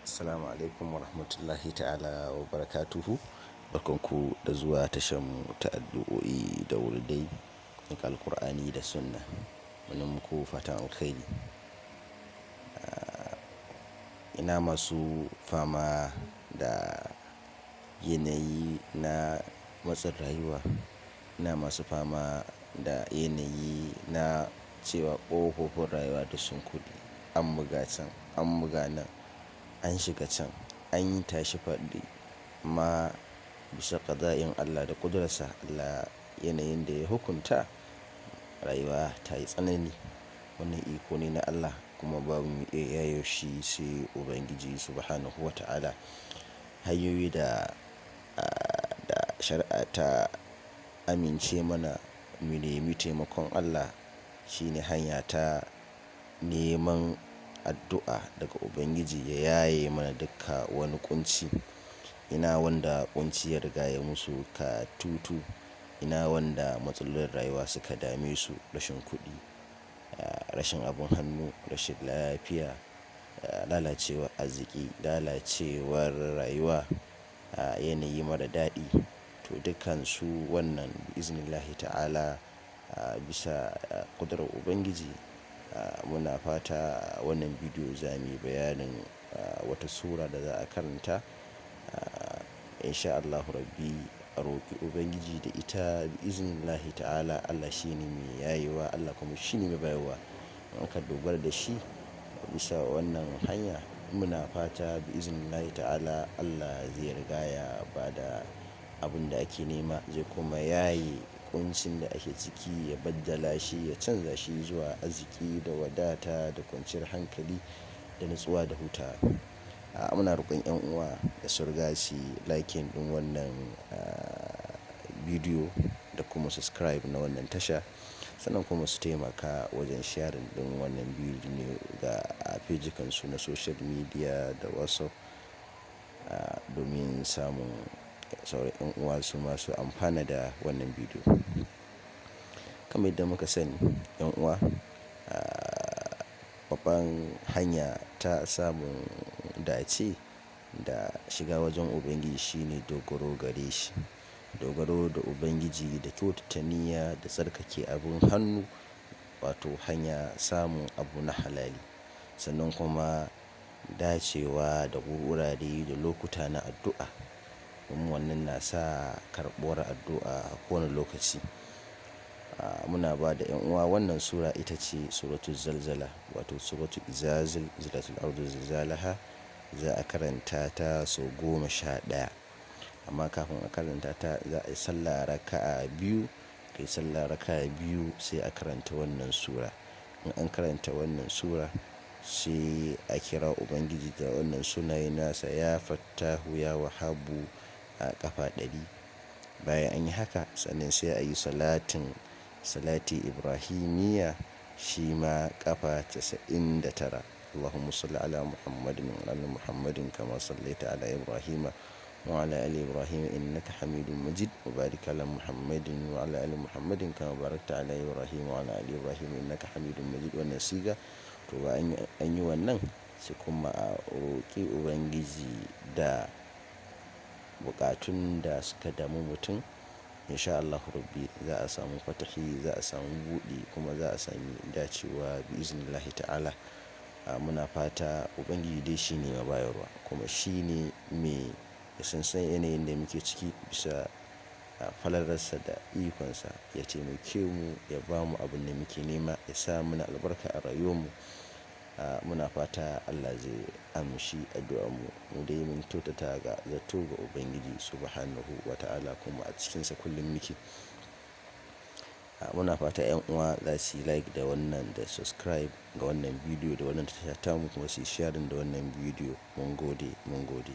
Assalamu alaikum wa rahmatullahi ta'ala wa barakatuhu. Barkanku da zuwa tashanmu ta addu'o'i da wuridai daga Alkur'ani da Sunna. Muna muku fatan alkhairi. Ina masu fama da yanayi na matsin rayuwa, ina masu fama da yanayi na cewa ƙofofin rayuwa duk sun kuɗe, an buga can, an buga nan, an shiga can, an yi tashi faɗi. Amma bisa ƙada'in Allah da ƙudurarsa, Allah yanayin da ya hukunta rayuwa ta yi tsanani. Wannan iko ne na Allah kuma babu mai iya yayo shi sai Ubangiji Subhanahu wa ta'ala. Hanyoyi da shari'a ta amince mana mu nemi taimakon Allah shine hanya ta neman addu'a daga Ubangiji ya yaye mana dukka wani ƙunci. Ina wanda ƙunci ya riga ya musu katutu, ina wanda matsalolin rayuwa suka dame su, rashin kuɗi, rashin abin hannu, rashin lafiya, lalacewar arziki, lalacewar rayuwa, yanayi mara daɗi. To dukkansu wannan bi'iznillahi ta'ala bisa ƙudurar Ubangiji. Muna fata wannan bidiyo za mu yi bayanin wata sura da za a karanta. Insha Allahu Rabbi a roƙi Ubangiji da ita bi'iznillahi ta'ala. Allah shine mai yayewa, Allah kuma shine mai bayarwa. In aka dogara da shi bisa wannan hanya, muna fata bi'iznillahi ta'ala Allah zai riga ya bada abin da ake nema, zai kuma yaye ƙuncin da ake ciki, ya baddala shi, ya canza shi zuwa arziki da wadata da kwanciyar hankali da natsuwa da hutawa. Muna roƙon 'yan uwa da su riga su liking ɗin wannan bidiyo da kuma subscribe na wannan tasha, sannan kuma su taimaka wajen sharing ɗin wannan bidiyo ga fejikansu na social media da WhatsApp domin samun sauran 'yan uwa su masu amfana da wannan bidiyo. Kamar yadda muka sani 'yan uwa, babban hanya ta samun dace da shiga wajen Ubangiji shine dogaro gare shi. Dogaro da Ubangiji da kyautata niyya da tsarkake abin hannu, wato hanya samun abu na halali. Sannan kuma dacewa da wurare da lokuta na addu'a. Domin wannan na sa karɓuwar addu'a a kowane lokaci. Muna ba da 'yan uwa wannan sura ita ce suratul Zalzala, wato suratul Iza zulzilatil ardu zilzalaha. Za a karanta ta sau 11. Amma kafin a karanta ta za a yi sallah raka'a biyu. Kai sallah raka'a biyu sai a karanta wannan sura. In an karanta wannan sura sai a kira Ubangiji da wannan sunaye nasa, ya Fattahu, ya Wahhabu a ƙafa 100. Bayan an yi haka sannan sai a yi salati Ibrahimiyya shi ma ƙafa 99. Allahumma salli ala Muhammadin wa ala Muhammadin kama sallaita ala Ibrahim wa ala ali Ibrahim innaka Hamidum Majid. Wa barik ala Muhammadin wa ala ali Muhammadin kama barakta ala Ibrahim wa ala ali Ibrahim innaka Hamidum Majid. Wannan siga to ba an yi wannan sai kuma a roƙi Ubangiji da buƙatun da suka damu mutum. Insha Allahu Rabbi za a samu fatahi, za a samu buɗi kuma za a sami dacewa bi'iznillahi ta'ala. Muna fata Ubangiji dai shine mai bayarwa kuma shine mai san yanayin da muke ciki. Bisa falalarsa da ikonsa ya taimake mu, ya ba mu abin da muke nema, ya sa mana albarka a rayuwarmu. Muna fata Allah zai amshi addu'armu. Mu dai mun kyautata ga zato ga Ubangiji Subhanahu wa ta'ala kuma a cikinsa kullum muke. Muna fata 'yan uwa za su yi like da wannan da subscribe ga wannan bidiyo da wannan tasha tamu, kuma su yi sharing da wannan bidiyo. Mun gode, mun gode.